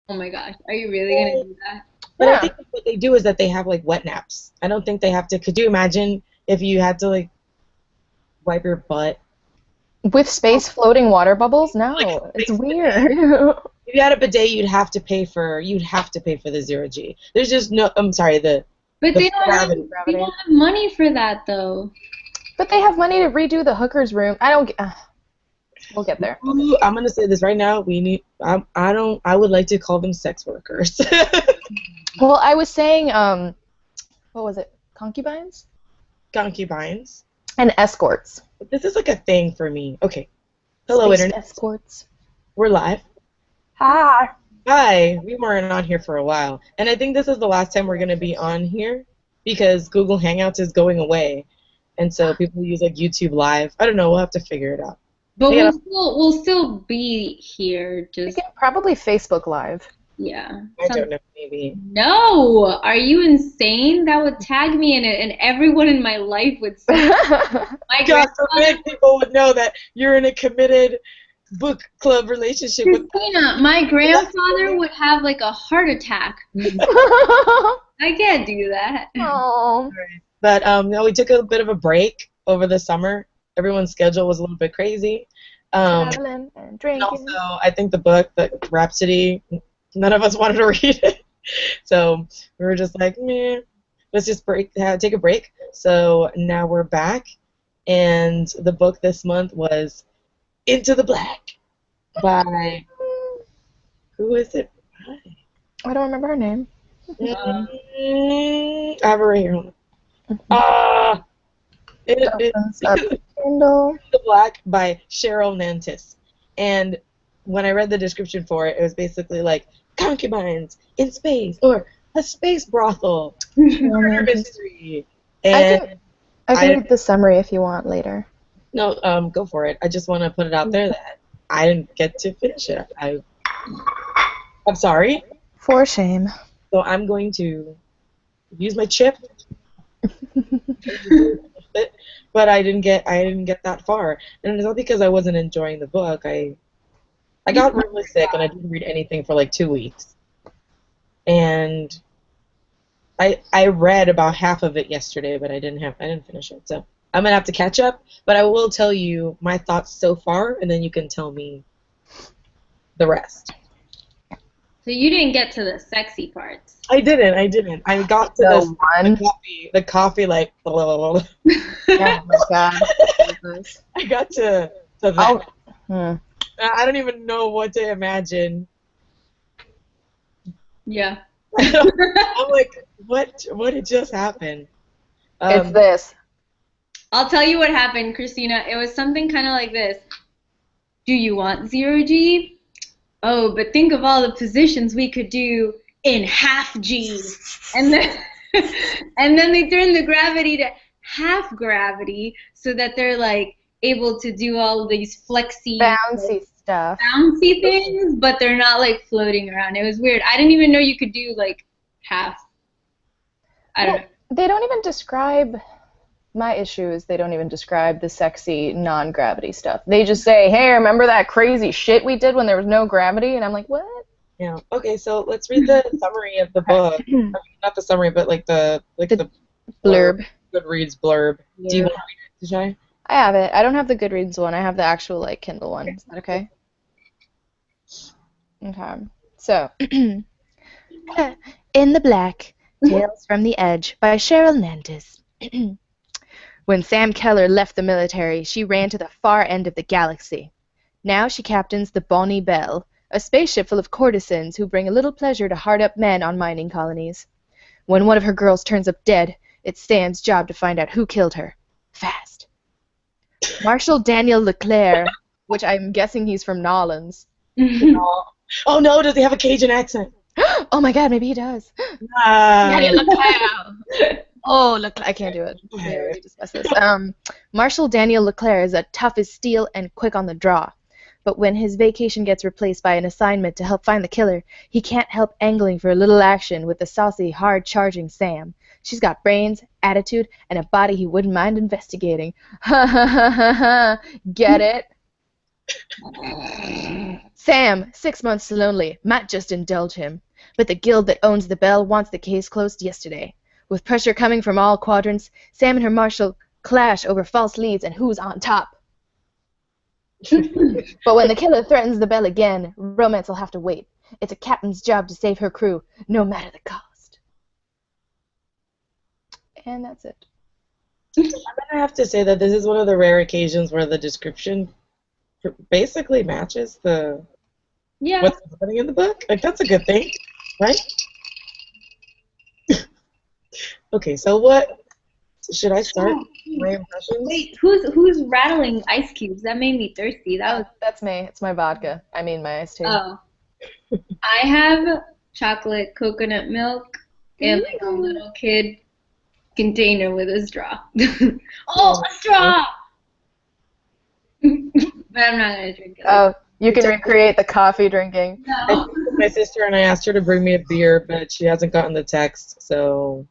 Oh my gosh, are you really gonna do that? But I Yeah. think what they do is that they have like wet naps. I don't think they have to. Could you imagine if you had to like wipe your butt? With space floating water bubbles? Like No, a it's space weird. bidet. If you had a bidet, you'd have to pay for the zero G. There's just no. I'm sorry, But the they don't have gravity. they Gravity. don't have money for that though. But they have money to redo the hooker's room. I don't get. We'll get there. Ooh, I'm gonna say this right now. We need. I don't. I would like to call them sex workers. Well, I was saying, what was it? Concubines Concubines. and escorts. But this is like a thing for me. Okay. Hello, Space internet. escorts. We're live. Hi. Hi. We weren't on here for a while, and I think this is the last time we're gonna be on here because Google Hangouts is going away, and so people use like YouTube Live. I don't know. We'll have to figure it out. But Yeah, we'll still be here. We Just can probably Facebook Live. yeah. I don't know. Maybe. No, are you insane? That would tag me in it, and everyone in my life would see. My God grandfather, forbid people would know that you're in a committed book club relationship with. Christina, my grandfather would have like a heart attack. I can't do that. Oh. But no, we took a bit of a break over the summer. Everyone's schedule was a little bit crazy. Traveling and And drinking. also, I think the book, the Rhapsody, none of us wanted to read it. So we were just like, meh, let's just take a break. So now we're back, and the book this month was Into the Black by, who is it by? I don't remember her name. I have it right here. Hold on. Ah, Opens up the Kindle. The Black by Sheryl Nantus. And when I read the description for it, it was basically like concubines in space or a space brothel, murder mystery. And I can I read the summary if you want later. no, go for it. I just want to put it out there that I didn't get to finish it. I'm sorry. For shame. So I'm going to use my chip. But I didn't get that far, and it's not because I wasn't enjoying the book. I got really sick and I didn't read anything for like 2 weeks, and I read about half of it yesterday, but I didn't finish it. So I'm gonna have to catch up. But I will tell you my thoughts so far, and then you can tell me the rest. So you didn't get to the sexy parts. I didn't. I got to The one. the coffee like. Oh my god. Jesus. I got to that. Oh. Hmm. I don't even know what to imagine. Yeah. I'm like, what had just happened? It's this. I'll tell you what happened, Christina. It was something kind of like this. Do you want zero G? Oh, but think of all the positions we could do in half G. And then and then they turn the gravity to half gravity so that they're like able to do all of these flexy Bouncy stuff. bouncy things, but they're not like floating around. It was weird. I didn't even know you could do like half. I don't know. They don't even describe. My issue is they don't even describe the sexy non-gravity stuff. They just say, "Hey, remember that crazy shit we did when there was no gravity?" And I'm like, "What?" Yeah. Okay, so let's read the summary of the book. I mean, not the summary, but like the Blurb. Goodreads blurb. Do you Yeah. want to read it, Tashay? I have it. I don't have the Goodreads one. I have the actual like Kindle one. Is that okay? Okay. So, In the Black, Tales from the Edge by Sheryl Nantus. When Sam Keller left the military, she ran to the far end of the galaxy. Now she captains the Bonnie Belle, a spaceship full of courtesans who bring a little pleasure to hard-up men on mining colonies. When one of her girls turns up dead, it's Sam's job to find out who killed her. Fast. Marshal Daniel Leclerc, which I'm guessing he's from Nolans. Oh no, does he have a Cajun accent? Oh my god, maybe he does. Daniel Leclerc. Oh, Leclerc. I can't do it. We already discussed this. Marshal Daniel Leclerc is a tough as steel and quick on the draw. But when his vacation gets replaced by an assignment to help find the killer, he can't help angling for a little action with the saucy, hard-charging Sam. She's got brains, attitude, and a body he wouldn't mind investigating. Ha ha ha ha ha. Get it? Sam, 6 months lonely, might just indulge him. But the guild that owns the bell wants the case closed yesterday. With pressure coming from all quadrants, Sam and her marshal clash over false leads and who's on top. But when the killer threatens the bell again, romance will have to wait. It's a captain's job to save her crew, no matter the cost. And that's it. I'm gonna have to say that this is one of the rare occasions where the description basically matches what's happening in the book. Like, that's a good thing, right? Okay, so what should I start? My impressions? Wait, who's rattling ice cubes? That made me thirsty. That's me. It's my vodka. I mean my iced tea. Oh. I have chocolate coconut milk and like a little kid container with a straw. Oh, a straw! But I'm not gonna drink it. Oh, you can recreate the coffee drinking. No. My sister and I asked her to bring me a beer, but she hasn't gotten the text, so...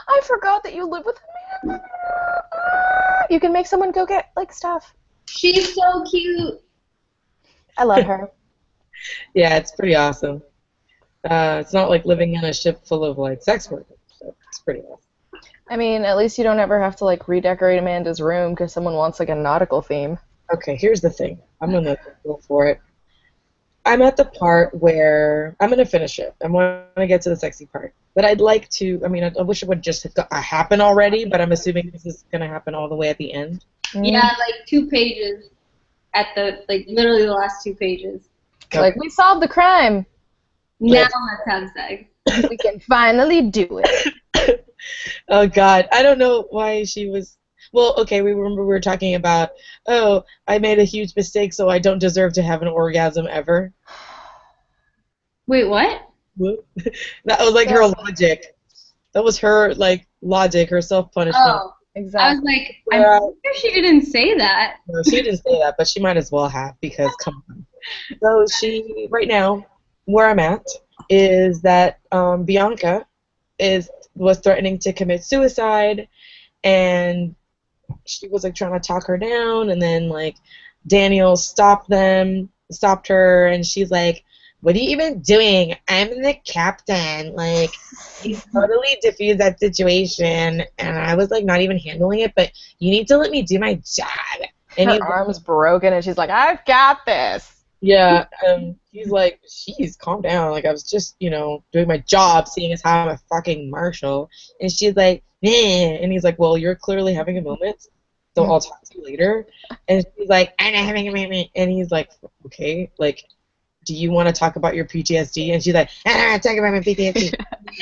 I forgot that you live with a man. You can make someone go get, like, stuff. She's so cute. I love her. Yeah, it's pretty awesome. It's not like living in a ship full of, like, sex workers, so it's pretty awesome. I mean, at least you don't ever have to, like, redecorate Amanda's room because someone wants, like, a nautical theme. Okay, here's the thing. I'm going to go for it. I'm at the part where I'm going to finish it. I want to get to the sexy part. But I'd like to, I mean, I wish it would just happen already, but I'm assuming this is going to happen all the way at the end. Yeah, like 2 pages at literally the last 2 pages. Okay. Like, we solved the crime. Now let's have sex. We can finally do it. Oh, God. I don't know why she was... Well, okay, we were talking about, oh, I made a huge mistake, so I don't deserve to have an orgasm ever. Wait, what? That was like her logic. That was her logic, her self-punishment. Oh, Exactly. I was like, I'm sure she didn't say that. No, she didn't say that, but she might as well have, because come on. So she, right now, where I'm at, is that Bianca was threatening to commit suicide, and she was like trying to talk her down, and then like Daniel stopped her, and she's like, "What are you even doing? I'm the captain." Like, he totally diffused that situation, and I was like not even handling it, but you need to let me do my job. And her arm's broken, and she's like, "I've got this." Yeah, he's like, "Jeez, calm down. Like, I was just, doing my job, seeing as how I'm a fucking marshal." And she's like, "Eh." And he's like, "Well, you're clearly having a moment, so I'll talk to you later." And she's like, "I'm not having a moment." And he's like, "Okay, like, do you want to talk about your PTSD?" And she's like, "Ah, talk about my PTSD."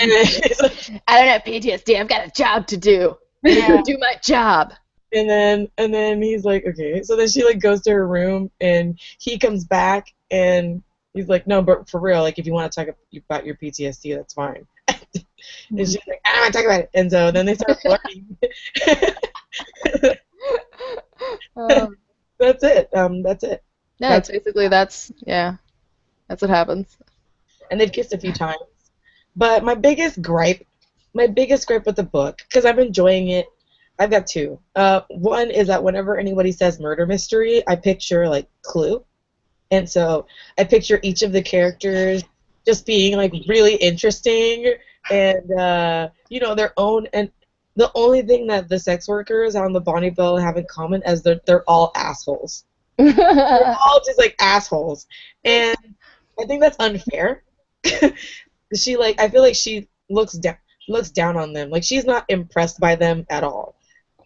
And then he's like, I don't have PTSD. I've got a job to do. Yeah. Do my job. And then he's like, "Okay." So then she like goes to her room, and he comes back, and he's like, "No, but for real, like, if you want to talk about your PTSD, that's fine." And she's like, "I don't want to talk about it." And so then they start flirting. That's it. That's it. Yeah, it's basically that's what happens. And they've kissed a few times. But my biggest gripe with the book, because I'm enjoying it, I've got 2. One is that whenever anybody says murder mystery, I picture, like, Clue. And so I picture each of the characters just being, like, really interesting and, their own. And the only thing that the sex workers on the Bonnie Bell have in common is they're all assholes. They're all just, like, assholes. And I think that's unfair. I feel like she looks down on them. Like, she's not impressed by them at all.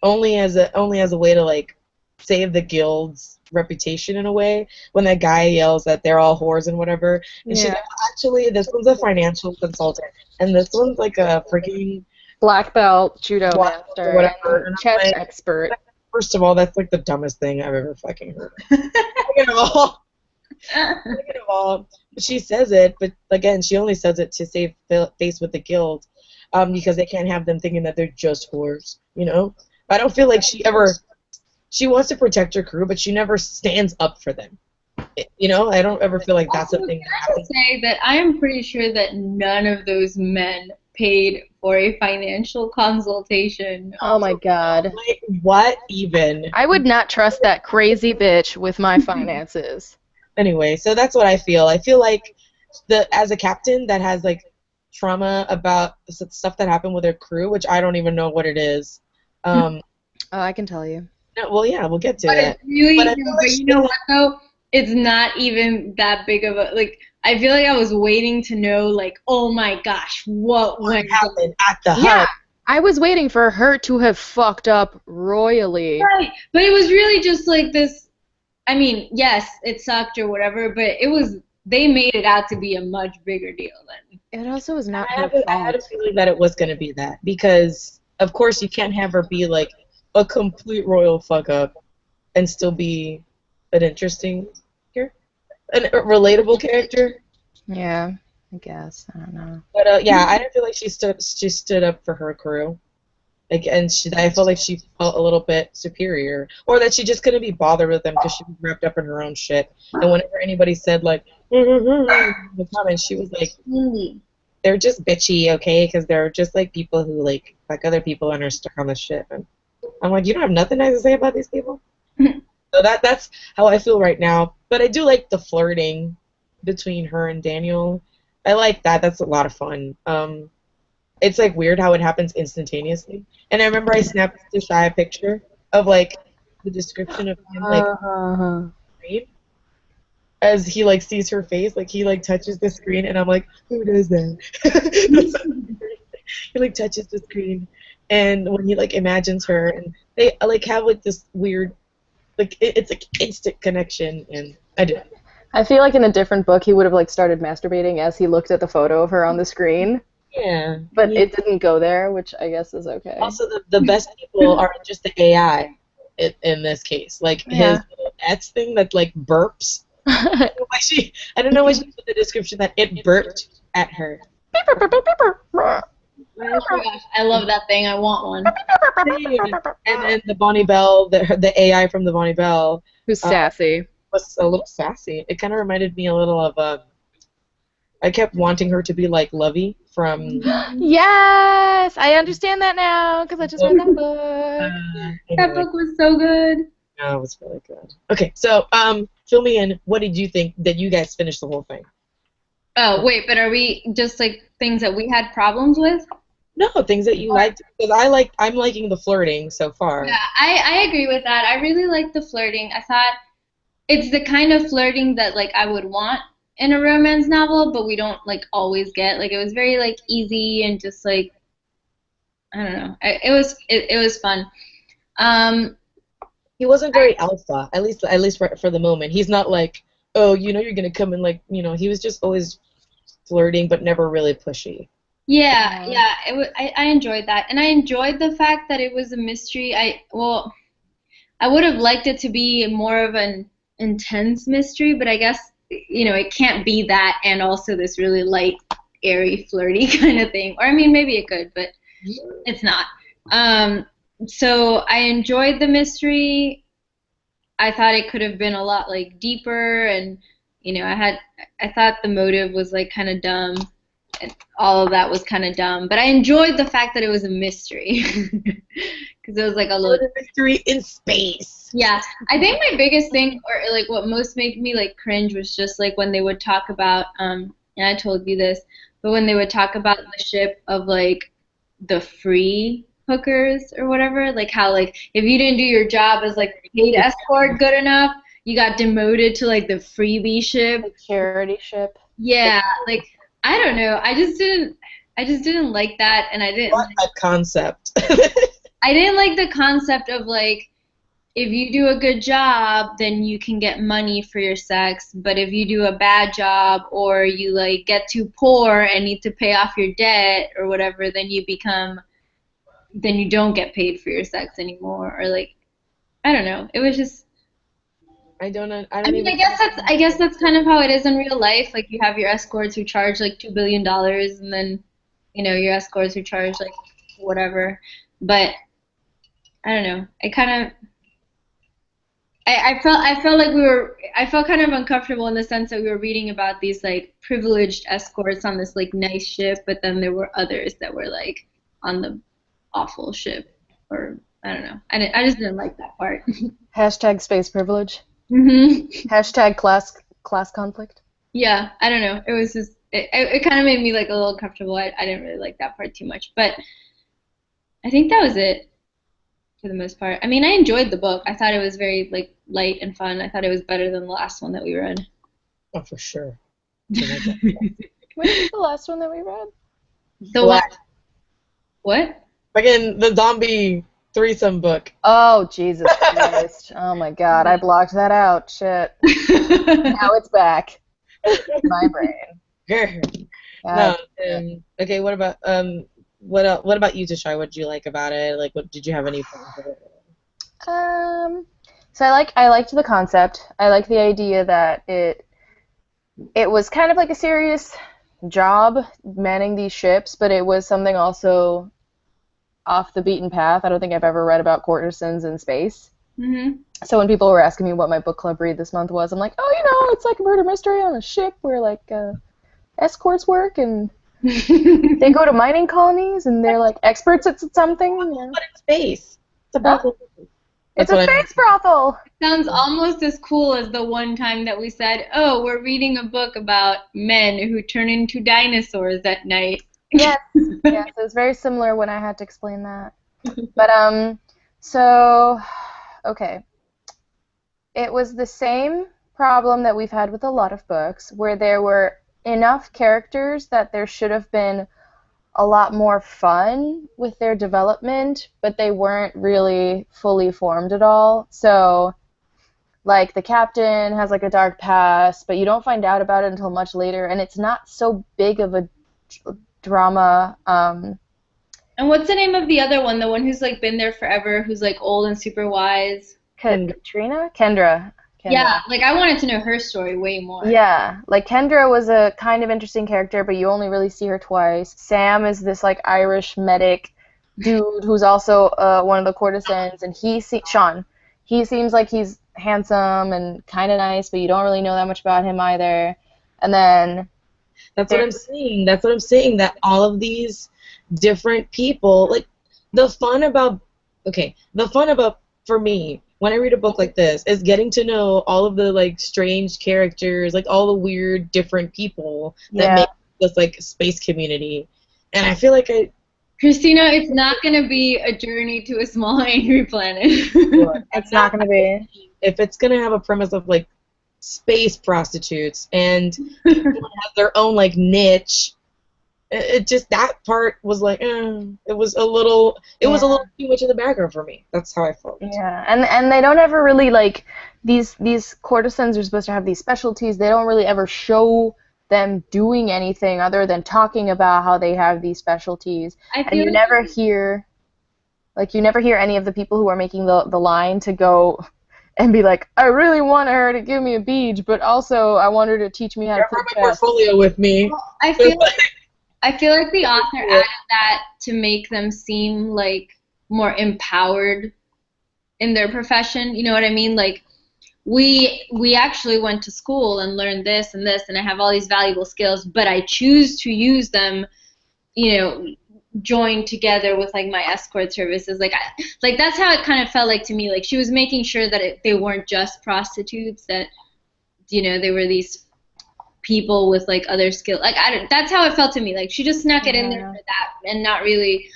Only as a way to like save the guild's reputation in a way. When that guy yells that they're all whores and whatever, and she's like, "Actually, this one's a financial consultant, and this one's like a freaking black belt judo master, whatever, and chess like, expert." First of all, that's like the dumbest thing I've ever fucking heard. Second of all, she says it, but again, she only says it to save face with the guild, because they can't have them thinking that they're just whores, I don't feel like she wants to protect her crew, but she never stands up for them. I don't ever feel like that's a thing that happens. I have to say that I am pretty sure that none of those men paid for a financial consultation. Oh my God. Like, what even? I would not trust that crazy bitch with my finances. Anyway, so that's what I feel. I feel like as a captain that has like trauma about stuff that happened with their crew, which I don't even know what it is. Oh, I can tell you. No, well, yeah, we'll get to But it. it's really, But I feel like but you know what though? It's not even that big of a like. I feel like I was waiting to know, like, oh my gosh, what what went happened at the Yeah, hub? I was waiting for her to have fucked up royally. right? But it was really just like this. I mean, yes, it sucked or whatever, but it was. They made it out to be a much bigger deal than. It also was not I her had a fault. feeling that it was going to be that because, of course, you can't have her be like a complete royal fuck up and still be an interesting character, a relatable character. Yeah, I guess. I don't know. But yeah, I didn't feel like she stood up for her crew. Like, and I felt like she felt a little bit superior, or that she just couldn't be bothered with them because she was wrapped up in her own shit. And whenever anybody said like the comments, she was like, they're just bitchy, okay? Because they're just like people who like other people and are stuck on the ship. And I'm like, you don't have nothing nice to say about these people. So that's how I feel right now. But I do like the flirting between her and Daniel. I like that. That's a lot of fun. It's like weird how it happens instantaneously. And I remember I snapped Tashay a picture of like the description of him like screen as he like sees her face, like he like touches the screen, and I'm like, who does that? He like touches the screen, and when he like imagines her, and they like have like this weird, like it's like instant connection, and I do. I feel like in a different book he would have like started masturbating as he looked at the photo of her on the screen, Yeah. but it didn't go there, which I guess is okay. Also, the best people are just the AI in this case. Like his little X thing that like burps. I don't know why she put the description that it burped at her. Oh my gosh, I love that thing. I want one. And then the Bonnie Bell, the AI from the Bonnie Bell, Who's sassy. was a little sassy. It kind of reminded me a little of I kept wanting her to be like Lovey from. Yes, I understand that now because I just read that book. That book was so good. No, it was really good. Okay, so fill me in. What did you think that you guys finished the whole thing? Oh, wait, but are we just like things that we had problems with? No, things that you liked, because I'm liking the flirting so far. Yeah, I agree with that. I really liked the flirting. I thought it's the kind of flirting that like I would want in a romance novel, but we don't like always get. Like it was very like easy and just like I don't know. It was fun. He wasn't very alpha, at least for the moment. He's not like, oh, you're gonna come in like, he was just always flirting but never really pushy. Yeah. I enjoyed that, and I enjoyed the fact that it was a mystery. I would have liked it to be more of an intense mystery, but I guess it can't be that and also this really light, airy, flirty kind of thing. Or I mean, maybe it could, but it's not. So I enjoyed the mystery. I thought it could have been a lot like deeper, and I thought the motive was like kind of dumb. And all of that was kind of dumb, but I enjoyed the fact that it was a mystery because it was like a little mystery in space. Yeah, I think my biggest thing, or like what most made me like cringe, was just like when they would talk about, and I told you this, but when they would talk about the ship of like the free hookers or whatever, like how like if you didn't do your job as like paid escort good enough, you got demoted to like the freebie ship, Like charity ship. Yeah, like I don't know, I just didn't like that, and I didn't. What a concept. I didn't like the concept of like, if you do a good job, then you can get money for your sex, but if you do a bad job or you like get too poor and need to pay off your debt or whatever, then you don't get paid for your sex anymore, or like, I don't know. It was just. I guess that's kind of how it is in real life. Like you have your escorts who charge like $2 billion, and then your escorts who charge like whatever. But I don't know. I felt like I felt kind of uncomfortable in the sense that we were reading about these like privileged escorts on this like nice ship, but then there were others that were like on the awful ship, or I don't know. I just didn't like that part. Hashtag space privilege. Hashtag class conflict. Yeah, I don't know. It was just it kind of made me like a little uncomfortable. I didn't really like that part too much, but I think that was it for the most part. I mean, I enjoyed the book. I thought it was very like light and fun. I thought it was better than the last one that we read. Oh, for sure. Which was the last one that we read? The one. What? Again, the zombie threesome book. Oh, Jesus Christ. Oh, my God. I blocked that out. Shit. Now it's back. My brain. No. Okay. What about what about you, Tashay? What did you like about it? Like, what did you have any fun with it? So I liked the concept. I like the idea that it was kind of like a serious job manning these ships, but it was something also off the beaten path. I don't think I've ever read about courtesans in space. So when people were asking me what my book club read this month was, I'm like, oh, it's like a murder mystery on a ship where like escorts work and they go to mining colonies and they're like experts at something. But in space. It's a brothel. It's a space brothel. Sounds almost as cool as the one time that we said, oh, we're reading a book about men who turn into dinosaurs at night. Yes, yes, it was very similar when I had to explain that. But so okay, it was the same problem that we've had with a lot of books, where there were enough characters that there should have been a lot more fun with their development, but they weren't really fully formed at all. So, like, the captain has, like, a dark past, but you don't find out about it until much later, and it's not so big of a drama. And what's the name of the other one? The one who's, like, been there forever, who's, like, old and super wise? Kendra. Yeah, like, I wanted to know her story way more. Yeah, like, Kendra was a kind of interesting character, but you only really see her twice. Sam is this, like, Irish medic dude who's also one of the courtesans, and Sean, he seems like he's handsome and kind of nice, but you don't really know that much about him either. And then... That's what I'm saying. That's what I'm saying, that all of these different people, like, the fun about, for me, when I read a book like this, is getting to know all of the, like, strange characters, like, all the weird, different people that make this, like, space community. And I feel like Christina, it's not going to be a journey to a small angry planet. It's not going to be. If it's going to have a premise of, like, space prostitutes and people have their own, like, niche, it just, that part was like, it was a little too much in the background for me. That's how I felt. Yeah, and they don't ever really, like, these courtesans are supposed to have these specialties. They don't really ever show them doing anything other than talking about how they have these specialties. And you never hear any of the people who are making the line to go and be like, I really want her to give me a beach, but also I want her to teach me how to flip my portfolio with me. Well, I feel like the author added that to make them seem like more empowered in their profession. You know what I mean? Like, we actually went to school and learned this and this, and I have all these valuable skills, but I choose to use them, you know, joined together with, like, my escort services. Like that's how it kind of felt like to me. Like, she was making sure that they weren't just prostitutes, that, you know, they were these people with, like, other skills. Like, that's how it felt to me. Like, she just snuck it in there for that and not really.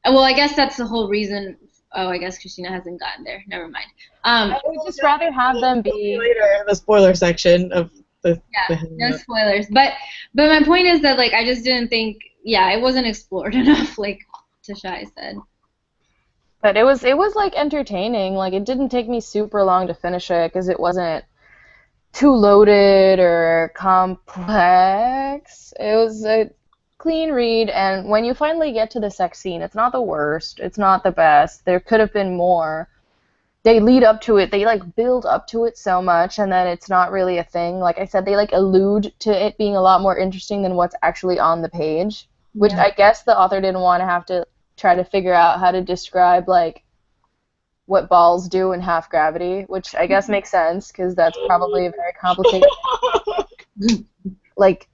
Well, I guess that's the whole reason. Oh, I guess Christina hasn't gotten there. Never mind. I would just rather have them be later in the spoiler section of the. No spoilers. But my point is that, like, I just didn't think. Yeah, it wasn't explored enough, like Tashay said. But it was like entertaining. Like, it didn't take me super long to finish it because it wasn't too loaded or complex. It was a clean read, and when you finally get to the sex scene, it's not the worst, it's not the best. There could have been more. They lead up to it, they, like, build up to it so much, and then it's not really a thing. Like I said, they, like, allude to it being a lot more interesting than what's actually on the page, which I guess the author didn't want to have to try to figure out how to describe, like, what balls do in half gravity, which I guess makes sense because that's probably a very complicated like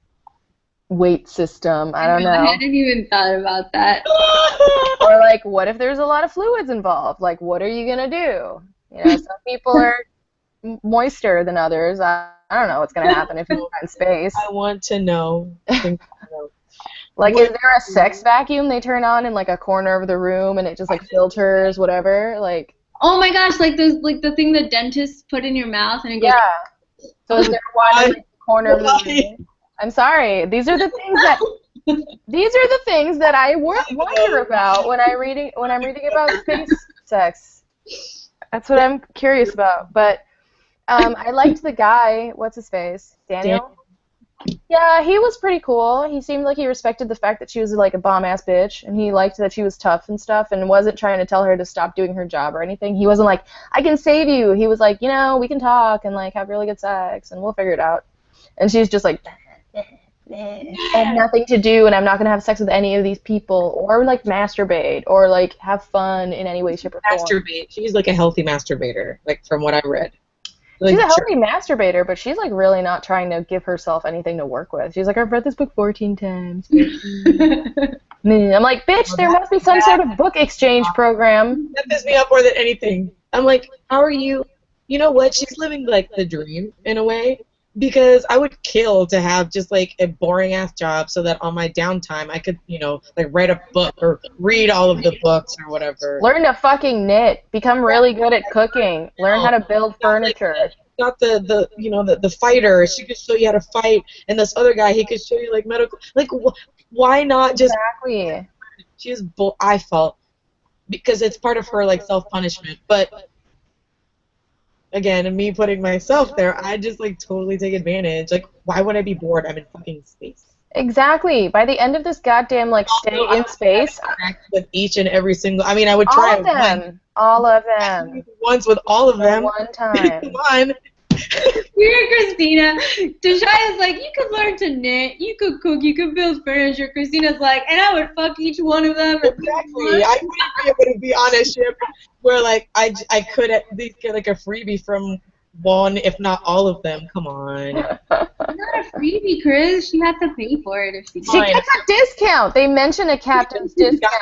weight system. I don't know. I hadn't even thought about that. Or like, what if there's a lot of fluids involved? Like, what are you gonna do? You know, some people are moister than others. I don't know what's gonna happen if you're in space. I want to know. Like, is there a sex vacuum they turn on in like a corner of the room and it just like filters whatever? Like, oh my gosh, like those, like the thing the dentist put in your mouth and it goes. yeah. So is there one in like, the corner of the room? I'm sorry. These are the things that I wonder about when I'm reading about space sex. That's what I'm curious about. But I liked the guy. What's his face? Daniel. Yeah, he was pretty cool. He seemed like he respected the fact that she was like a bomb-ass bitch, and he liked that she was tough and stuff, and wasn't trying to tell her to stop doing her job or anything. He wasn't like, I can save you. He was like, you know, we can talk and like have really good sex, and we'll figure it out. And she's just like, I have nothing to do, and I'm not gonna have sex with any of these people, or like masturbate, or like have fun in any way, shape, or form. Masturbate. She's like a healthy masturbator, like from what I read. Like, she's a healthy masturbator, but she's like really not trying to give herself anything to work with. She's like, I've read this book 14 times. I'm like, bitch, there must be some sort of book exchange program. That pisses me off more than anything. I'm like, how are you? You know what? She's living like the dream in a way, because I would kill to have just like a boring ass job so that on my downtime I could, you know, like write a book or read all of the books or whatever. Learn to fucking knit. Become really good at cooking. Learn how to build furniture. Not the you know, the fighter. She could show you how to fight, and this other guy, he could show you like medical. Like, why not just? Exactly. She's I felt, because it's part of her like self-punishment, but. Again, and me putting myself there, I just like totally take advantage. Like, why would I be bored? I'm in fucking space. Exactly. By the end of this goddamn like stay in space, with each and every single. I mean, I would try all of them. All of them. Once with all of them. One time. Come on. You're Christina. Tashay is like, you could learn to knit, you could cook, you could build furniture. Christina's like, and I would fuck each one of them. Exactly. I wouldn't be able to be on a ship where like I could at least get like a freebie from one, if not all of them. Come on. Not a freebie, Kris. She had to pay for it if she She gets a discount. They mention a captain's discount.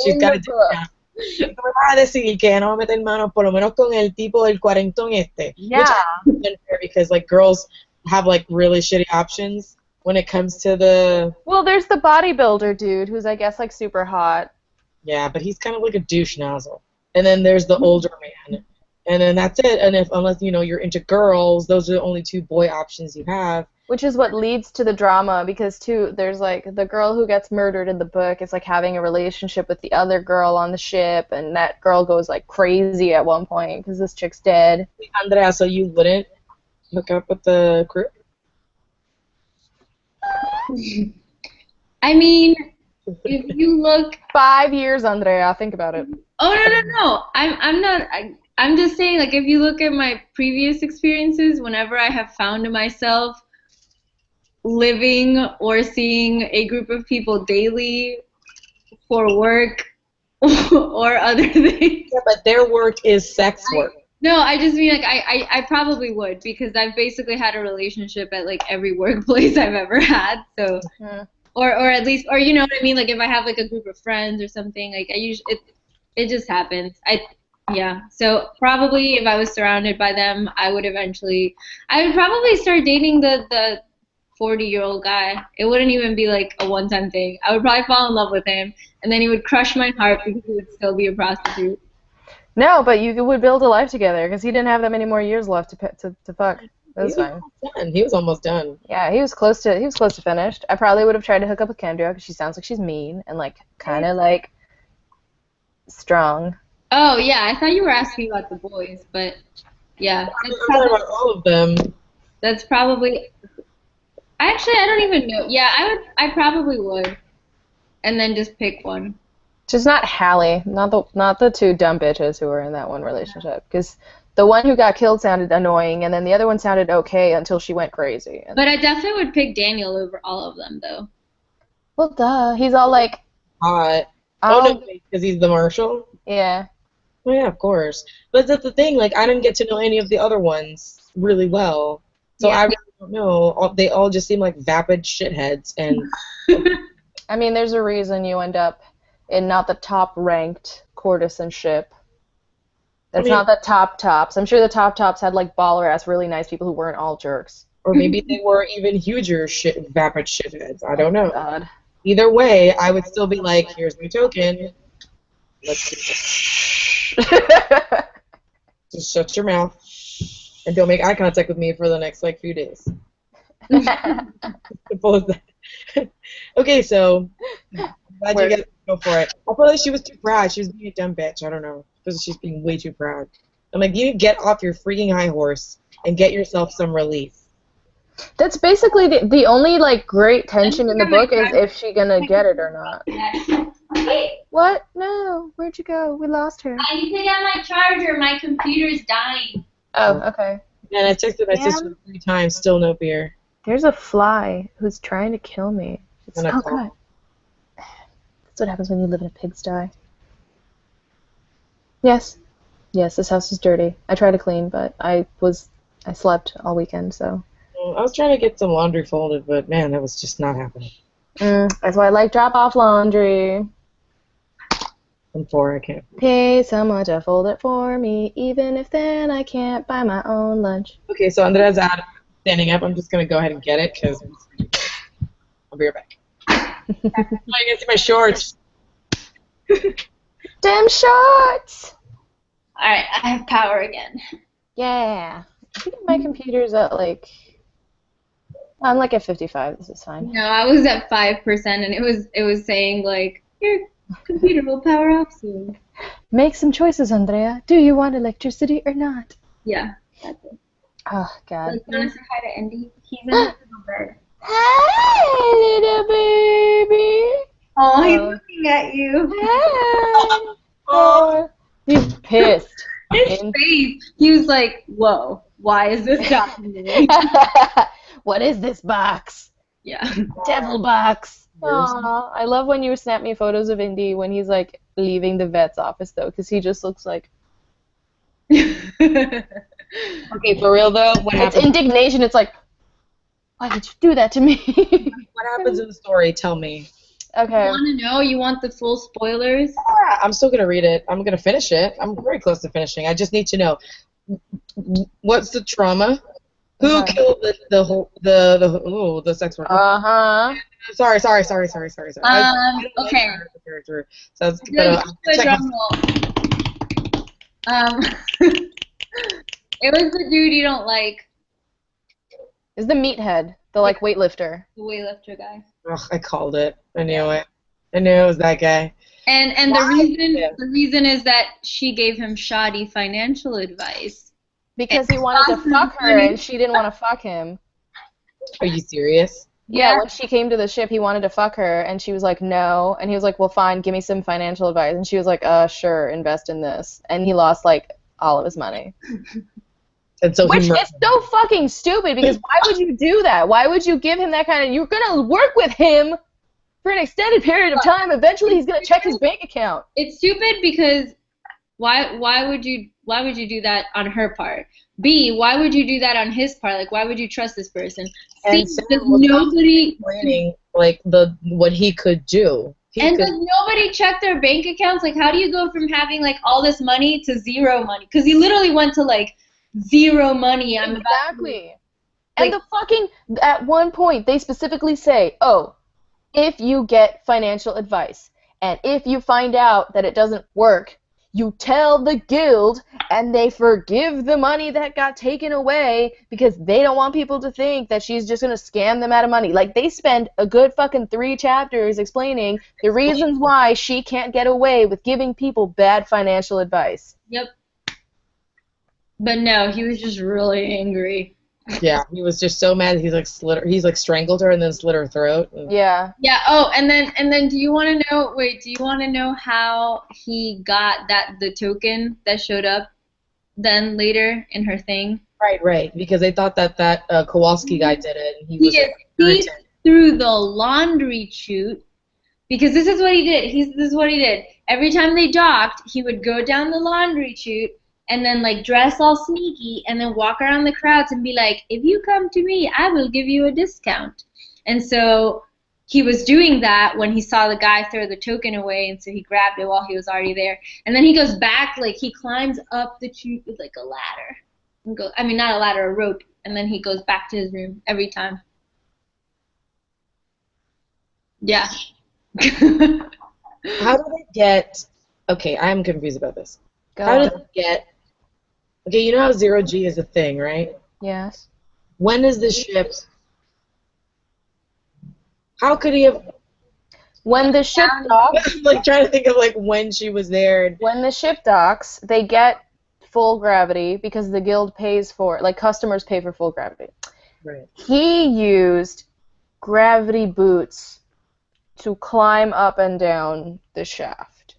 She's got a discount. Me vas a decir que no me meter mano por lo menos con el tipo del cuarentón este. Yeah. Which I think is unfair because like girls have like really shitty options when it comes to the. Well, there's the bodybuilder dude who's I guess like super hot. Yeah, but he's kind of like a douche nozzle. And then there's the older man. And then that's it. And unless you know you're into girls, those are the only two boy options you have. Which is what leads to the drama, because too there's like the girl who gets murdered in the book is like having a relationship with the other girl on the ship, and that girl goes like crazy at one point because this chick's dead. Andrea, so you wouldn't hook up with the crew? I mean, if you look. 5 years, Andrea. Think about it. Oh no! I'm not. I'm just saying, like, if you look at my previous experiences, whenever I have found myself living or seeing a group of people daily for work or other things. Yeah, but their work is sex work. No, I just mean, like, I probably would, because I've basically had a relationship at, like, every workplace I've ever had, so. Mm-hmm. Or at least, or you know what I mean, like, if I have, like, a group of friends or something, like, it just happens. Yeah, so probably if I was surrounded by them, I would probably start dating the 40-year-old guy. It wouldn't even be like a one-time thing. I would probably fall in love with him, and then he would crush my heart because he would still be a prostitute. No, but you would build a life together because he didn't have that many more years left to fuck. That's fine. He was almost done. Yeah, he was close to finished. I probably would have tried to hook up with Andrea because she sounds like she's mean and like kind of like strong. Oh yeah, I thought you were asking about the boys, but yeah, I'm talking about all of them. That's probably. Actually, I don't even know. Yeah, I probably would, and then just pick one. Just not Hallie, not the two dumb bitches who were in that one relationship, because the one who got killed sounded annoying, and then the other one sounded okay until she went crazy. But I definitely would pick Daniel over all of them, though. Well, duh. He's all like. Hot. Oh no, because he's the marshal. Yeah. Oh yeah, of course. But that's the thing. Like, I didn't get to know any of the other ones really well, so Yeah. I really don't know. They all just seem like vapid shitheads, and I mean, there's a reason you end up in not the top-ranked courtesan ship. I It's mean, not the top tops. I'm sure the top tops had like baller-ass, really nice people who weren't all jerks. or maybe they were even huger vapid shitheads. I don't know. God. Either way, I would still be like, here's my token. Let's do this. Just shut your mouth and don't make eye contact with me for the next like few days. Simple as that. Okay, so glad you guys go for it. I feel like she was too proud. She was being a dumb bitch. I don't know. Because she's being way too proud. I'm like, you need to get off your freaking high horse and get yourself some relief. That's basically the only like great tension in the book is if she gonna get it or not. Wait, What? No. Where'd you go? We lost her. I need to get my charger. My computer's dying. Oh, okay. And I texted my sister 3 times, still no beer. There's a fly who's trying to kill me. It's And I so call. good. That's what happens when you live in a pigsty. Yes. Yes, this house is dirty. I try to clean, but I slept all weekend, so. I was trying to get some laundry folded, but man, that was just not happening. That's why I like drop-off laundry. I'm 4, I can't. Pay someone to fold it for me, even if then I can't buy my own lunch. Okay, so Andrea's out standing up. I'm just going to go ahead and get it because I'll be right back. Oh, you can see my shorts. Damn shorts! Alright, I have power again. Yeah. I think my computer's at like... I'm like at 55. This is fine. No, I was at 5% and it was saying like your computer will power off soon. Make some choices, Andrea. Do you want electricity or not? Yeah, that's it. Oh, God. Let's go say hi to Andy. He's in the little bed. Hi, little baby. Oh, he's looking at you. Hi. Oh, he's pissed. His face. He was like, "Whoa, why is this happening?" What is this box? Yeah. Devil box. Aww. I love when you snap me photos of Indy when he's like leaving the vet's office though, because he just looks like. Okay, for real though, what It's happens? indignation. It's like, why did you do that to me? What happens in the story? Tell me. Okay. You want to know? You want the full spoilers? Yeah, I'm still gonna read it. I'm gonna finish it. I'm very close to finishing. I just need to know what's the trauma. Who killed the sex worker? Sorry. Okay. Character. So it's, Good drum roll. It was the dude you don't like, Is the meathead, the like weightlifter. the weightlifter guy. Ugh, I called it. I knew it. I knew it was that guy. And Why? the reason is that she gave him shoddy financial advice. Because he wanted to fuck her and she didn't want to fuck him. Are you serious? Yeah, when she came to the ship, he wanted to fuck her, and she was like, no. And he was like, well, fine, give me some financial advice. And she was like, sure, invest in this. And he lost, like, all of his money. And so Which he is so fucking stupid, because why would you do that? Why would you give him that kind of... You're going to work with him for an extended period of time. Eventually, he's going to check his bank account. It's stupid because why would you do that on her part? B, why would you do that on his part? Like, why would you trust this person? And C, does nobody explaining like what he could do. does nobody check their bank accounts? Like, how do you go from having like all this money to zero money? Because he literally went to like zero money. Exactly. And the fucking, at one point, they specifically say, oh, if you get financial advice, and if you find out that it doesn't work, you tell the guild, and they forgive the money that got taken away because they don't want people to think that she's just going to scam them out of money. Like, they spend a good fucking 3 chapters explaining the reasons why she can't get away with giving people bad financial advice. Yep. But no, he was just really angry. Yeah, he was just so mad. He's like strangled her and then slit her throat. Yeah. Yeah. Oh, and then do you want to know? Wait, do you want to know how he got the token that showed up then later in her thing? Right. Because they thought that Kowalski guy did it. And he was He threw the laundry chute Because this is what he did. This is what he did. Every time they docked, he would go down the laundry chute and then like dress all sneaky and then walk around the crowds and be like, if you come to me, I will give you a discount. And so he was doing that when he saw the guy throw the token away, and so he grabbed it while he was already there. And then he goes back, like he climbs up the chute with like a ladder. And I mean, not a ladder, a rope. And then he goes back to his room every time. Yeah. How do they get? Okay, I'm confused about this. How did they get? Okay, you know how 0G is a thing, right? Yes. When is the ship? How could he have? When the ship docks, I'm like trying to think of like when she was there. when the ship docks, they get full gravity because the guild pays for it. Like customers pay for full gravity. Right. He used gravity boots to climb up and down the shaft.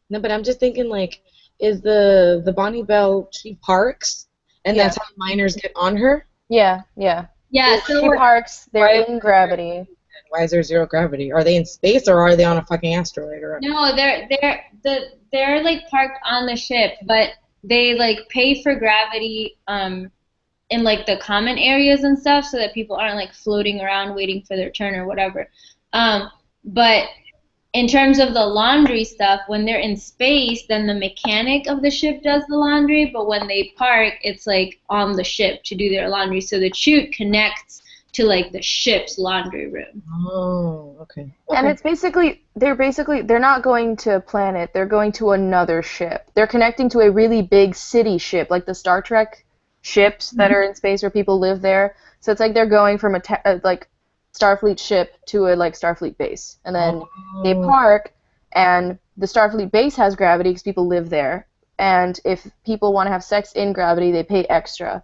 No, but I'm just thinking like, is the Bonnie Bell, she parks, and that's how miners get on her? Yeah, yeah. Yeah, She so parks, they're in gravity. Why is there zero gravity? Are they in space or are they on a fucking asteroid? Or no, they're like parked on the ship, but they like pay for gravity in like the common areas and stuff so that people aren't like floating around waiting for their turn or whatever. But in terms of the laundry stuff, when they're in space, then the mechanic of the ship does the laundry, but when they park, it's like on the ship to do their laundry. So the chute connects to like the ship's laundry room. Oh, okay. And it's they're not going to a planet, they're going to another ship. They're connecting to a really big city ship, like the Star Trek ships that are in space where people live there. So it's like they're going from a like Starfleet ship to a like Starfleet base. And then they park, and the Starfleet base has gravity because people live there. And if people want to have sex in gravity, they pay extra.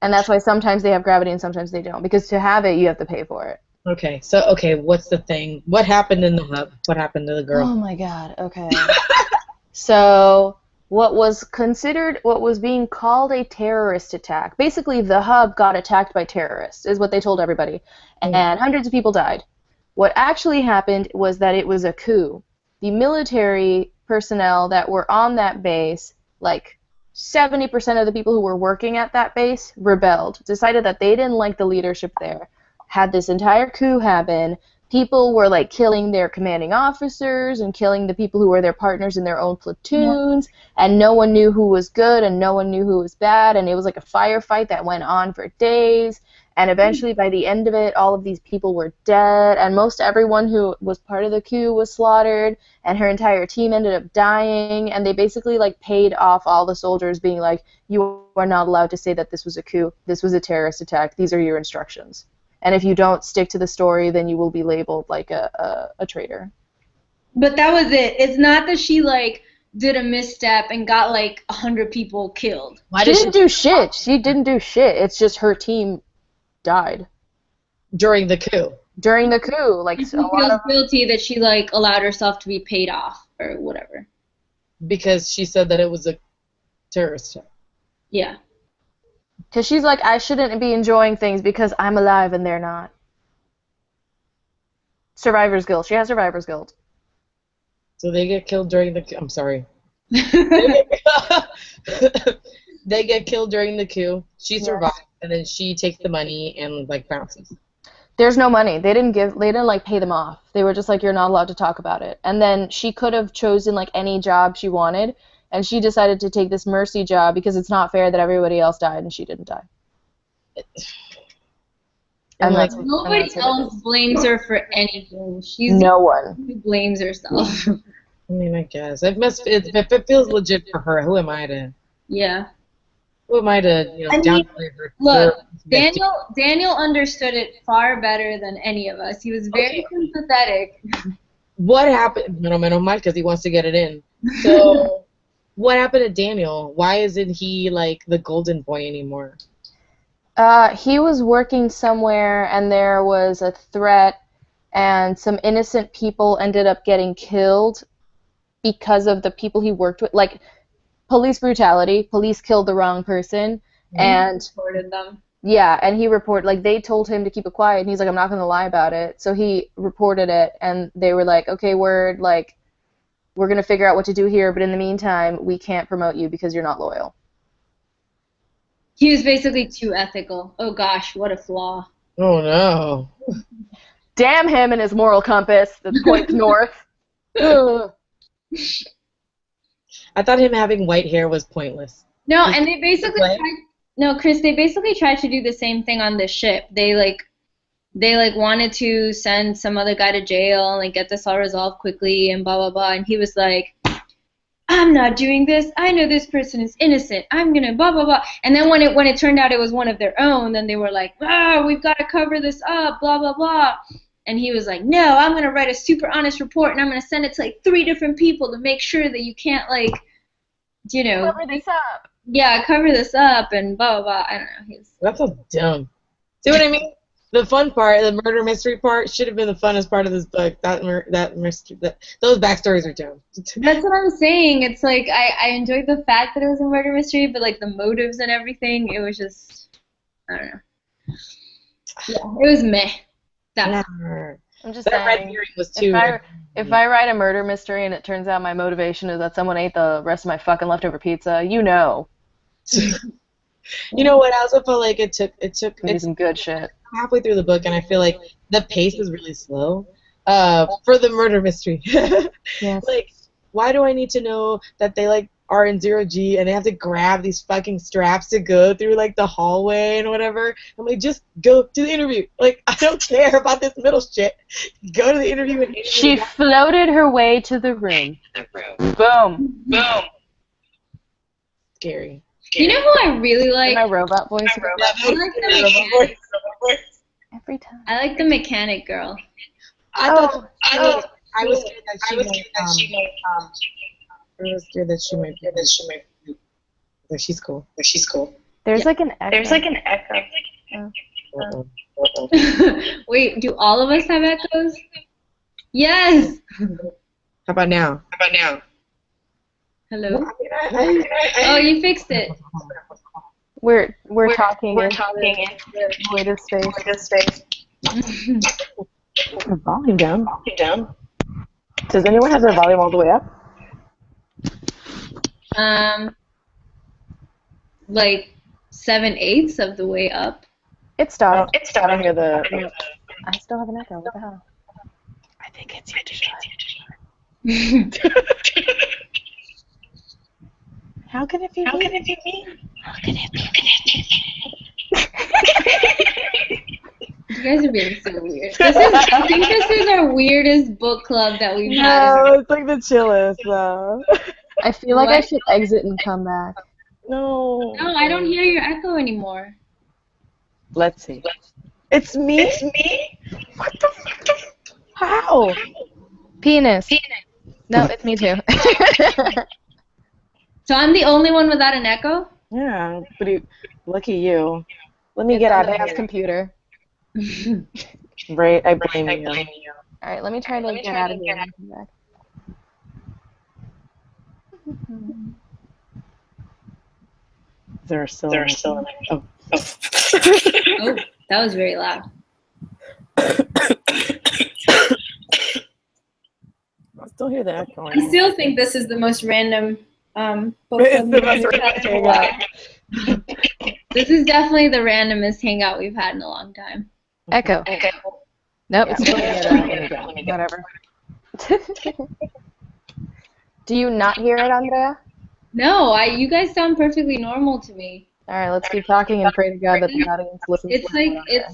And that's why sometimes they have gravity and sometimes they don't. Because to have it, you have to pay for it. Okay, so, what's the thing? What happened in the hub? What happened to the girl? Oh my god, okay. So, what was being called a terrorist attack. Basically, the hub got attacked by terrorists, is what they told everybody. And hundreds of people died. What actually happened was that it was a coup. The military personnel that were on that base, like 70% of the people who were working at that base rebelled, decided that they didn't like the leadership there, had this entire coup happen. People were like killing their commanding officers and killing the people who were their partners in their own platoons, and no one knew who was good and no one knew who was bad, and it was like a firefight that went on for days. And eventually, by the end of it, all of these people were dead, and most everyone who was part of the coup was slaughtered, and her entire team ended up dying, and they basically like paid off all the soldiers, being like, you are not allowed to say that this was a coup, this was a terrorist attack, these are your instructions. And if you don't stick to the story, then you will be labeled like a traitor. But that was it. It's not that she like did a misstep and got like 100 people killed. She didn't do shit. She didn't do shit. It's just her team died During the coup. during the coup. Like She feels guilty that she like allowed herself to be paid off or whatever. Because she said that it was a terrorist attack. Yeah. Because she's like, I shouldn't be enjoying things because I'm alive and they're not. Survivor's guilt. She has survivor's guilt. So they get killed during the coup. I'm sorry. They get killed during the coup. She survives, and then she takes the money and like bounces. There's no money. They didn't like pay them off. They were just like, you're not allowed to talk about it. And then she could have chosen like any job she wanted, and she decided to take this mercy job because it's not fair that everybody else died and she didn't die. And like nobody else blames her for anything. She's no one who blames herself. I mean, I guess if it feels legit for her, who am I to? Yeah. Who am I to downplay her? Look, Daniel understood it far better than any of us. He was very sympathetic. What happened? Menos mal, because he wants to get it in. So, what happened to Daniel? Why isn't he like the golden boy anymore? He was working somewhere, and there was a threat, and some innocent people ended up getting killed because of the people he worked with. Like, police brutality. Police killed the wrong person, and Reported them. Yeah, and he reported, they told him to keep it quiet, and he's like, I'm not going to lie about it. So he reported it, and they were like, okay, word, we're going to figure out what to do here, but in the meantime, we can't promote you because you're not loyal. He was basically too ethical. Oh gosh, what a flaw. Oh no. Damn him and his moral compass that points north. Ugh. I thought him having white hair was pointless. No, and they basically Kris, they basically tried to do the same thing on the ship. They wanted to send some other guy to jail and get this all resolved quickly and blah blah blah, and he was like, I'm not doing this. I know this person is innocent. I'm gonna blah blah blah. And then when it turned out it was one of their own, then they were like, we've got to cover this up, blah blah blah. And he was like, no, I'm gonna write a super honest report and I'm gonna send it to 3 different people to make sure that you can't Cover this up. Yeah, cover this up and blah blah blah. I don't know. That's so dumb. See what I mean? The fun part, the murder mystery part, should have been the funnest part of this book. Those backstories are dumb. That's what I'm saying. It's like I enjoyed the fact that it was a murder mystery, but the motives and everything, it was just, I don't know. Yeah, it was meh. I'm just that red saying, herring was too. if I write a murder mystery and it turns out my motivation is that someone ate the rest of my fucking leftover pizza, You know what? I also felt like it's some good shit. halfway through the book, and I feel like the pace is really slow for the murder mystery. Yes. Why do I need to know that they are in 0G and they have to grab these fucking straps to go through the hallway and whatever? I'm like, just go to the interview. I don't care about this middle shit. Go to the interview and She floated her way to the room. Boom. Boom. Scary. You know who I really like? My robot voice. I like the mechanic. Every time. I like the mechanic girl. I was scared that she might. She's cool. There's an echo. Wait, do all of us have echoes? Yes. How about now? Hello. Oh, you fixed it. We're talking in the void of space. Volume down. Does anyone have their volume all the way up? 7/8 of the way up. It stopped. I don't hear the. I still have an echo. What the hell? I think it's you. How can it be me? You guys are being so weird. I think this is our weirdest book club that we've had. No, it's the chillest though. I feel like I should exit and come back. No. No, I don't hear your echo anymore. Let's see. It's me? What the fuck? How? Penis. No, it's me too. So I'm the only one without an echo? Yeah, but lucky you. Let me get out of here. Computer. Right, I blame you. All right, let me try to get out of here and come back. There are still an echo. Oh. Oh, that was very loud. I still hear the echo. I still think this is the most random book It's club the we've most ever random had. hangout. This is definitely the randomest hangout we've had in a long time. Echo. Nope, it's still whatever. Do you not hear it, Andrea? No, you guys sound perfectly normal to me. All right, let's keep talking and pray to God that the audience listens. It's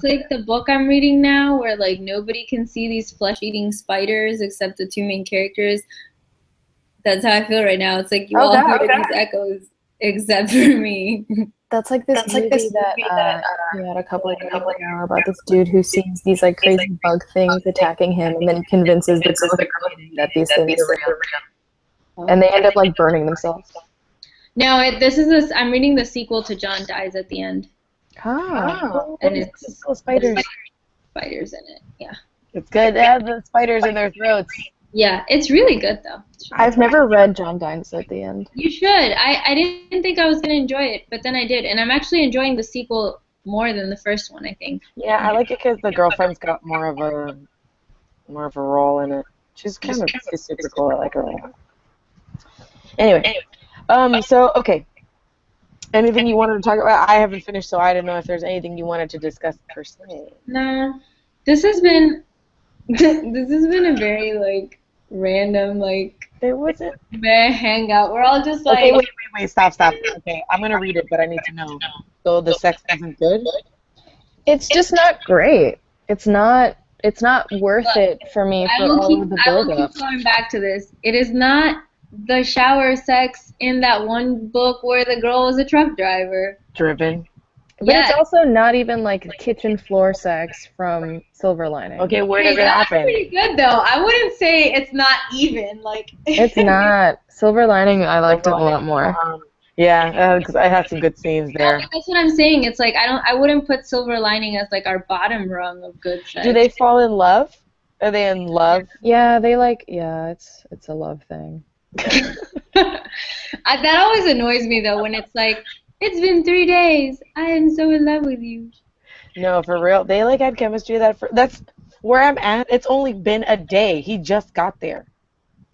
like the book I'm reading now, where nobody can see these flesh-eating spiders except the 2 main characters. That's how I feel right now. It's like you all heard these echoes except for me. That's like this movie that we had a couple of years ago about this dude who sees these crazy bug things attacking him, and then convinces the girl that these things are real, and they end up burning themselves. No, I'm reading the sequel to John Dies at the End. Oh. And it's spiders. Spiders in it, yeah. It's good to have the spiders in their throats. Yeah, it's really good though. I've never read John Dies at the End. You should. I didn't think I was going to enjoy it, but then I did. And I'm actually enjoying the sequel more than the first one, I think. Yeah, I like it because the girlfriend's got more of a role in it. She's super cool. I like her a lot. Anyway, so okay. Anything you wanted to talk about? I haven't finished, so I don't know if there's anything you wanted to discuss per se. No, this has been a very like random like There wasn't. meh hangout. We're all just Okay, like wait, stop. Okay, I'm gonna read it, but I need to know. So the sex isn't good? It's just not great. It's not worth it for me for all of the I will build-up. keep going back to this. It is not the shower sex in that one book where the girl was a truck driver. Driven. But it's also not even like kitchen floor sex from Silver Lining. Okay, where does it That's happen? pretty good though. I wouldn't say it's not even like. It's not. Silver Lining, I liked it a lot more. Yeah, because I had some good scenes there. No, that's what I'm saying. It's like I wouldn't put Silver Lining as like our bottom rung of good sex. Do they fall in love? Are they in love? Yeah, it's a love thing. That always annoys me though when it's like, it's been 3 days. I am so in love with you. No, for real. They like had chemistry that's where I'm at. It's only been a day. He just got there.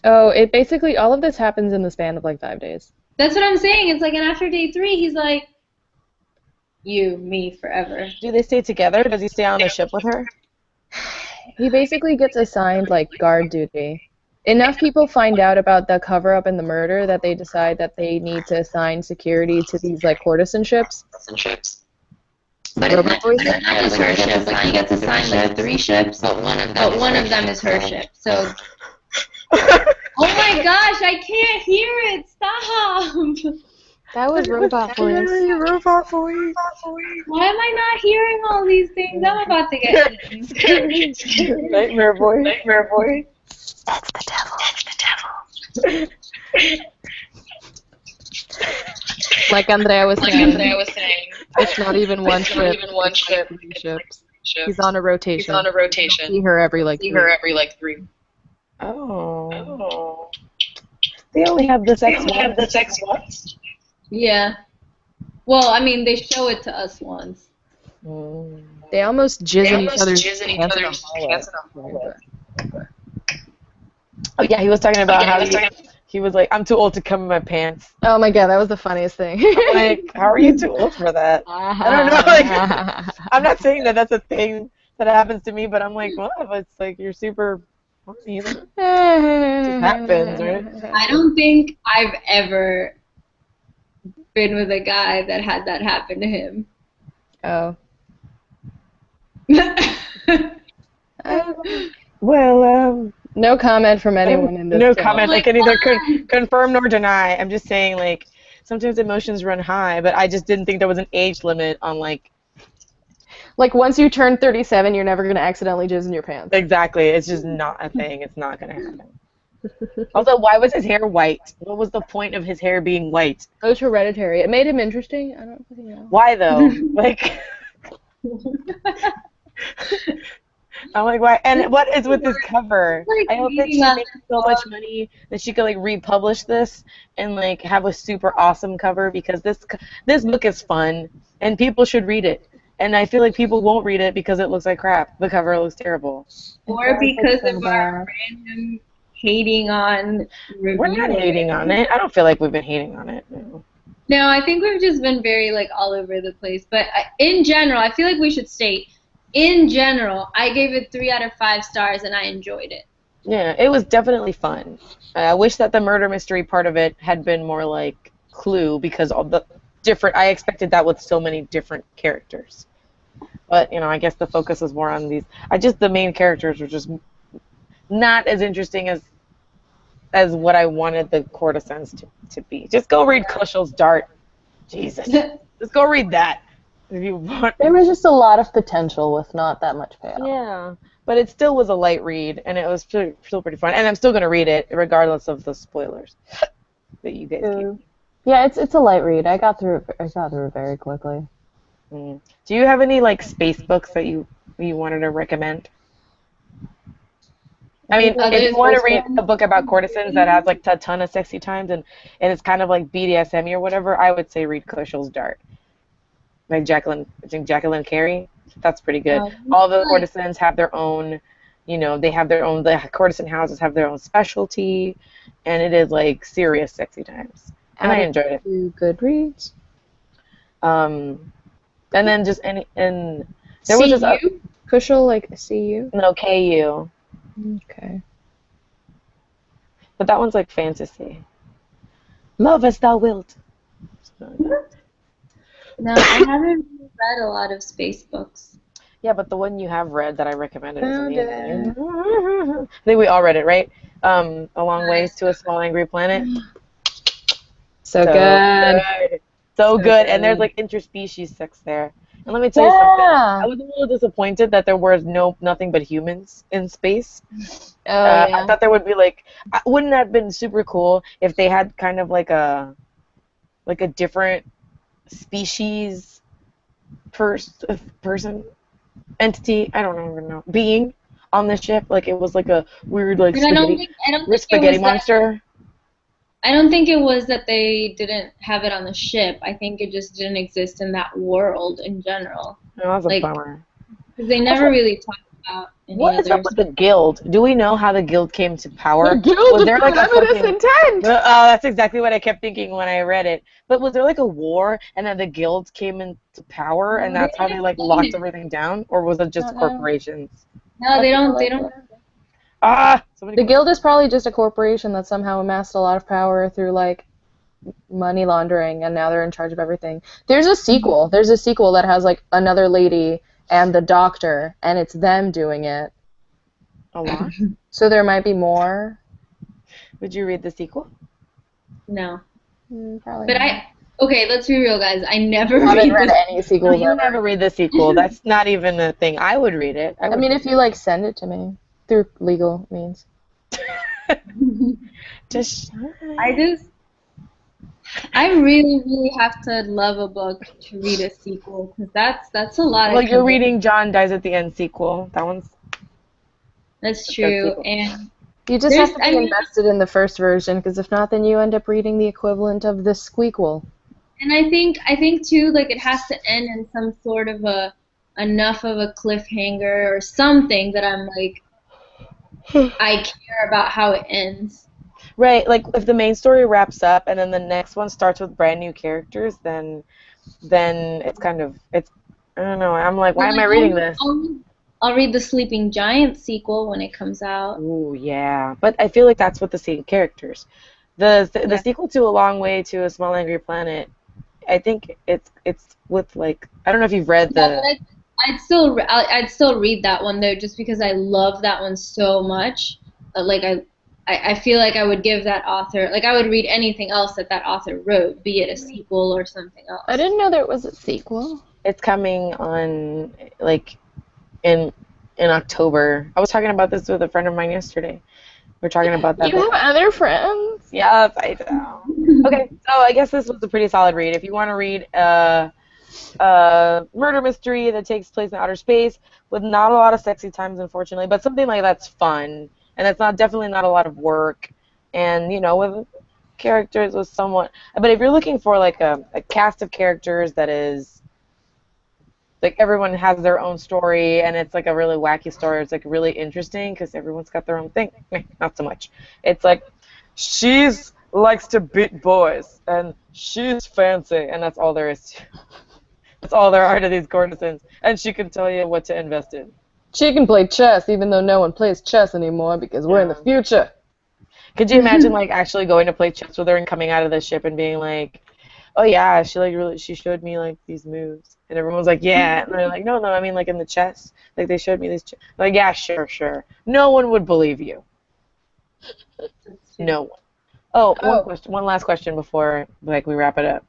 Oh, it basically all of this happens in the span of like 5 days. That's what I'm saying. It's like, and after day 3, he's like, you, me, forever. Do they stay together? Does he stay on the ship with her? He basically gets assigned like guard duty. Enough people find out about the cover-up and the murder that they decide that they need to assign security to these like courtesan ships. But it's not just her ship. Like he gets assigned like 3 ships, but one of them is her ship. So. Oh my gosh! I can't hear it. Stop. That was robot voice. Robot voice. Why am I not hearing all these things? I'm about to get Nightmare voice. That's the devil. Like Andrea was saying, it's not even one ship. Three ships. He's on a rotation. See her every like 3. Oh. They only have the sex once? Yeah. Well, I mean, they show it to us once. They almost jizz in each other's pants in the hallway. Oh yeah, he was talking about how he was like, I'm too old to come in my pants. Oh my god, that was the funniest thing. I'm like, how are you too old for that? I don't know. Like, I'm not saying that that's a thing that happens to me, but I'm like, well, if it's like you're super horny, it just happens, right? I don't think I've ever been with a guy that had that happen to him. Oh. Well, no comment from anyone in this. No chat. comment. I can neither confirm nor deny. I'm just saying, like, sometimes emotions run high, but I just didn't think there was an age limit on, like... Like, once you turn 37, you're never going to accidentally jizz in your pants. Exactly. It's just not a thing. It's not going to happen. Also, why was his hair white? What was the point of his hair being white? It was hereditary. It made him interesting. I don't fucking know. Why, though? Like... I'm like, why? And what is with this cover? I hope that she makes so much money that she could like republish this and like have a super awesome cover because this book is fun and people should read it. And I feel like people won't read it because it looks like crap. The cover looks terrible. Or because of our random hating on reviews. We're not hating on it. I don't feel like we've been hating on it. No, I think we've just been very like all over the place. But in general, I feel like we should state. In general, I gave it 3 out of 5 stars, and I enjoyed it. Yeah, it was definitely fun. I wish that the murder mystery part of it had been more like Clue, because all the different. I expected that with so many different characters, but you know, I guess the focus was more on these. The main characters were just not as interesting as what I wanted the courtesans to be. Just go read Kushel's Dart. Jesus, just go read that. If you want. There was just a lot of potential with not that much payoff. Yeah, but it still was a light read, and it was still pretty fun. And I'm still going to read it, regardless of the spoilers that you guys gave. Yeah, it's a light read. I got through it very quickly. Do you have any like space books that you wanted to recommend? I mean, if you want to read a book about courtesans that has like a ton of sexy times and it's kind of like BDSM or whatever, I would say read Kushel's Dart. like Jacqueline Carey. That's pretty good. Oh, All the courtesans have their own, they have their own. The courtesan houses have their own specialty, and it is like serious sexy times, and I enjoyed it. To Goodreads. And then just and there was this Kushal, like CU. no KU, Okay. but that one's like fantasy. Love as thou wilt. No, I haven't really read a lot of space books. Yeah, but the one you have read that I recommended is Found amazing. I think we all read it, right? A Long Ways to a Small Angry Planet. So good. So good. And there's like interspecies sex there. And let me tell you something. I was a little disappointed that there was nothing but humans in space. I thought there would be like, wouldn't that have been super cool if they had kind of like a different species person entity, I don't even know, being on the ship, like it was like a weird like spaghetti monster. I don't think it was that they didn't have it on the ship. I think it just didn't exist in that world in general. Oh, that was a bummer. Because they never really talked about any What is up with the guild? Do we know how the guild came to power? The guild was there like a intent. That's exactly what I kept thinking when I read it. But was there like a war and then the guild came into power and that's how they like locked everything down, or was it just corporations? No, they don't. The guild is probably just a corporation that somehow amassed a lot of power through like money laundering, and now they're in charge of everything. There's a sequel. There's a sequel that has like another lady and the doctor, and it's them doing it. A lot? So there might be more. Would you read the sequel? No. Probably but not. Okay, let's be real, guys. I never haven't read any sequels. No, you never read the sequel. That's not even a thing. I would read it. I mean, if you like send it to me through legal means. I really, really have to love a book to read a sequel, because that's a lot. Well, you're reading John Dies at the End sequel. That one's. That's true, and you just have to be invested in the first version, because if not, then you end up reading the equivalent of the squeakquel. And I think too, like it has to end in some sort of enough of a cliffhanger or something that I'm like, I care about how it ends. Right, like if the main story wraps up and then the next one starts with brand new characters, then it's kind of I don't know. I'm like, why am I reading this? I'll read the Sleeping Giant sequel when it comes out. Ooh, yeah, but I feel like that's with the same characters. The sequel to A Long Way to a Small Angry Planet, I think it's with like, I don't know if you've read the. Yeah, I'd still read that one though, just because I love that one so much. Like I feel like I would give that author, like I would read anything else that author wrote, be it a sequel or something else. I didn't know there was a sequel. It's coming on like in October. I was talking about this with a friend of mine yesterday. We're talking about that. You have other friends? Yes, I do. Okay, so I guess this was a pretty solid read. If you want to read a murder mystery that takes place in outer space with not a lot of sexy times, unfortunately, but something like that's fun, and it's definitely not a lot of work, and with characters with somewhat. But if you're looking for like a cast of characters that is like everyone has their own story, and it's like a really wacky story. It's like really interesting because everyone's got their own thing. Not so much. It's like she's likes to beat boys, and she's fancy, and that's all there is. That's all there are to these courtesans, and she can tell you what to invest in. She can play chess, even though no one plays chess anymore because we're in the future. Could you imagine like actually going to play chess with her and coming out of the ship and being like, oh yeah, she showed me like these moves, and everyone's like, yeah, and they're like, no, I mean like in the chess, like they showed me these. Like, yeah, sure. No one would believe you. No one. Oh, one last question before like we wrap it up.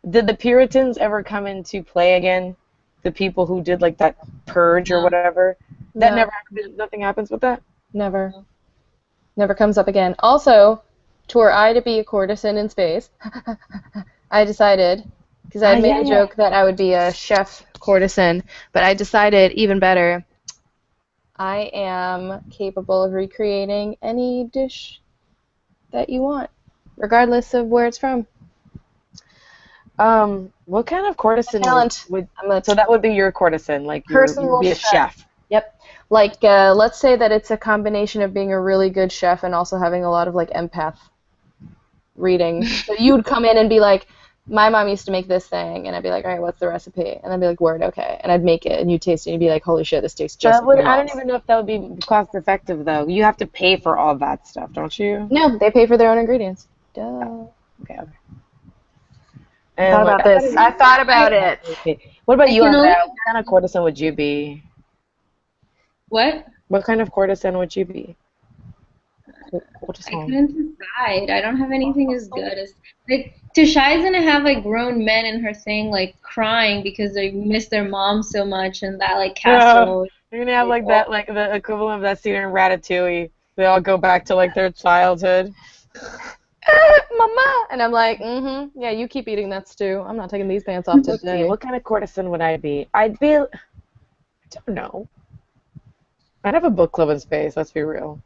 Did the Puritans ever come into play again? The people who did like that purge or whatever? That never happened. Nothing happens with that? Never. Never comes up again. Also, were I to be a courtesan in space, I decided, because I made a joke that I would be a chef courtesan, but I decided even better, I am capable of recreating any dish that you want, regardless of where it's from. What kind of courtesan Talent. so that would be your courtesan, like you'd be a chef. Yep. Like, let's say that it's a combination of being a really good chef and also having a lot of, like, empath reading. So you would come in and be like, my mom used to make this thing, and I'd be like, all right, what's the recipe? And I'd be like, word, okay. And I'd make it, and you'd taste it, and you'd be like, holy shit, this tastes just like I don't even know if that would be cost effective, though. You have to pay for all that stuff, don't you? No, they pay for their own ingredients. Duh. Okay. I thought about this. I thought about it. What about you, Andrea? What kind of courtesan would you be? What? What kind of courtesan would you be? I couldn't decide. I don't have anything as good as like Tashay's gonna have like grown men in her thing like crying because they miss their mom so much and that like casserole. You're gonna have like that, like the equivalent of that scene in Ratatouille. They all go back to like their childhood. Mama, and I'm like, yeah, you keep eating that stew. I'm not taking these pants off today. What kind of courtesan would I be? I don't know. I'd have a book club in space, let's be real.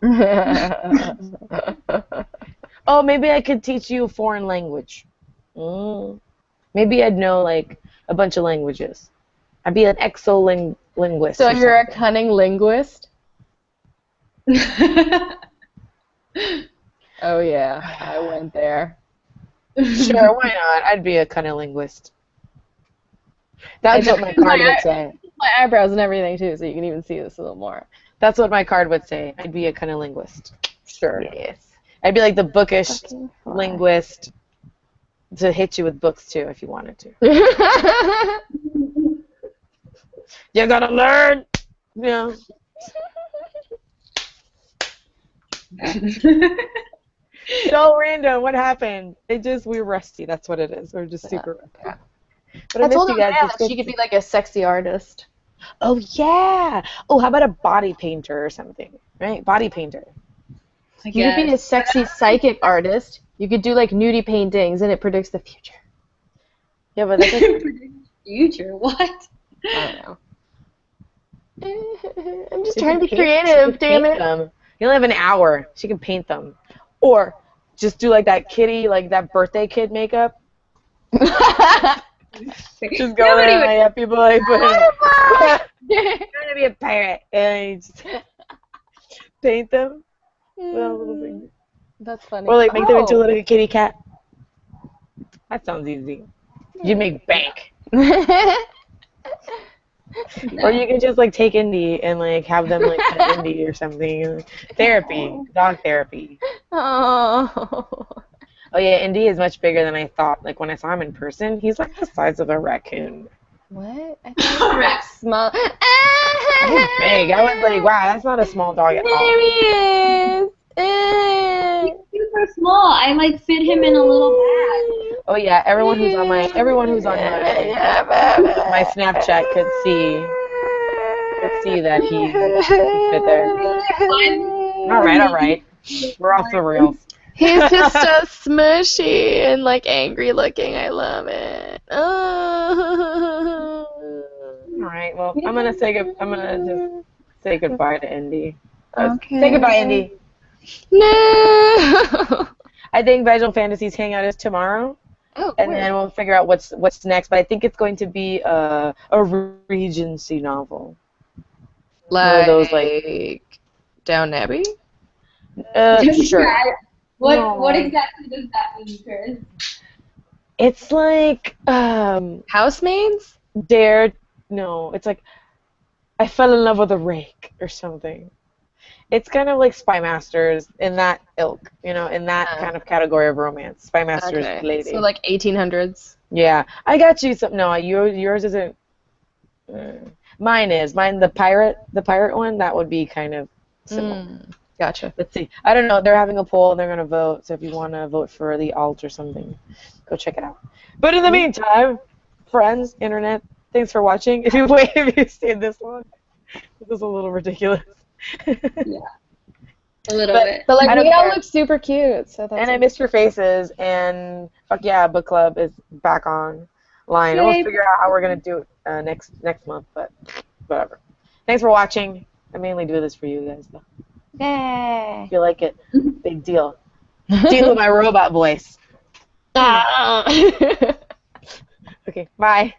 Oh, maybe I could teach you a foreign language. Maybe I'd know, like, a bunch of languages. I'd be an exolinguist. So you're a cunning linguist? Oh, yeah, I went there. Sure, why not? I'd be a cunning linguist. That's what my card would say. My eyebrows and everything, too, so you can even see this a little more. That's what my card would say. I'd be a kind of linguist. Sure. Yes. I'd be like the bookish linguist to hit you with books too if you wanted to. You gotta learn. Yeah. So random. What happened? We were rusty. That's what it is. We're just super rusty. Yeah. But I I told missed you Andrea guys. that she could be like a sexy artist. Oh yeah. Oh, how about a body painter or something? Right? Body painter. You could be a sexy psychic artist. You could do like nudie paintings, and it predicts the future. Yeah, but that's like, future. What? I don't know. I'm just trying to be creative. Damn it. You only have an hour. She can paint them, or just do like that kitty, like that birthday kid makeup. Just go there and have people like, I'm gonna be a pirate, and you just paint them. That's funny. Or like make them into a little kitty cat. That sounds easy. You make bank. Or you can just like take Indy and like have them like pet Indy or something. Therapy, dog therapy. Oh. Oh yeah, Indy is much bigger than I thought. Like when I saw him in person, he's like the size of a raccoon. What? I thought he was small. He's big. I was like, wow, that's not a small dog at all. There he is. He's super small. I like fit him in a little bag. Oh yeah, everyone who's on my my Snapchat could see that he fit there. All right. We're off the rails. He's just so smushy and like angry looking. I love it. Oh. All right. Well, I'm gonna just say goodbye to Indy. Okay. Say goodbye, Indy. No. I think Visual Fantasies Hangout is tomorrow. Oh, and then we'll figure out what's next. But I think it's going to be a Regency novel. Like those like Down Abbey? Sure. What exactly does that mean, Kris? It's like Housemaids? No, it's like I fell in love with a rake or something. It's kind of like Spy Masters in that ilk, in that kind of category of romance. Spy Masters lady. So like 1800s. Yeah, I got you some. No, yours isn't. Mine is. Mine, the pirate one. That would be kind of similar. Gotcha. Let's see. I don't know. They're having a poll and they're gonna vote. So if you want to vote for the alt or something, go check it out. But in the meantime, friends, internet, thanks for watching. If you've stayed this long, this is a little ridiculous. Yeah. A little bit. But like we all look super cute. So that's I missed your faces, and fuck yeah, book club is back online. We'll figure out how we're gonna do it next month, but whatever. Thanks for watching. I mainly do this for you guys though. Yay. If you like it, big deal. Deal with my robot voice. Okay, bye.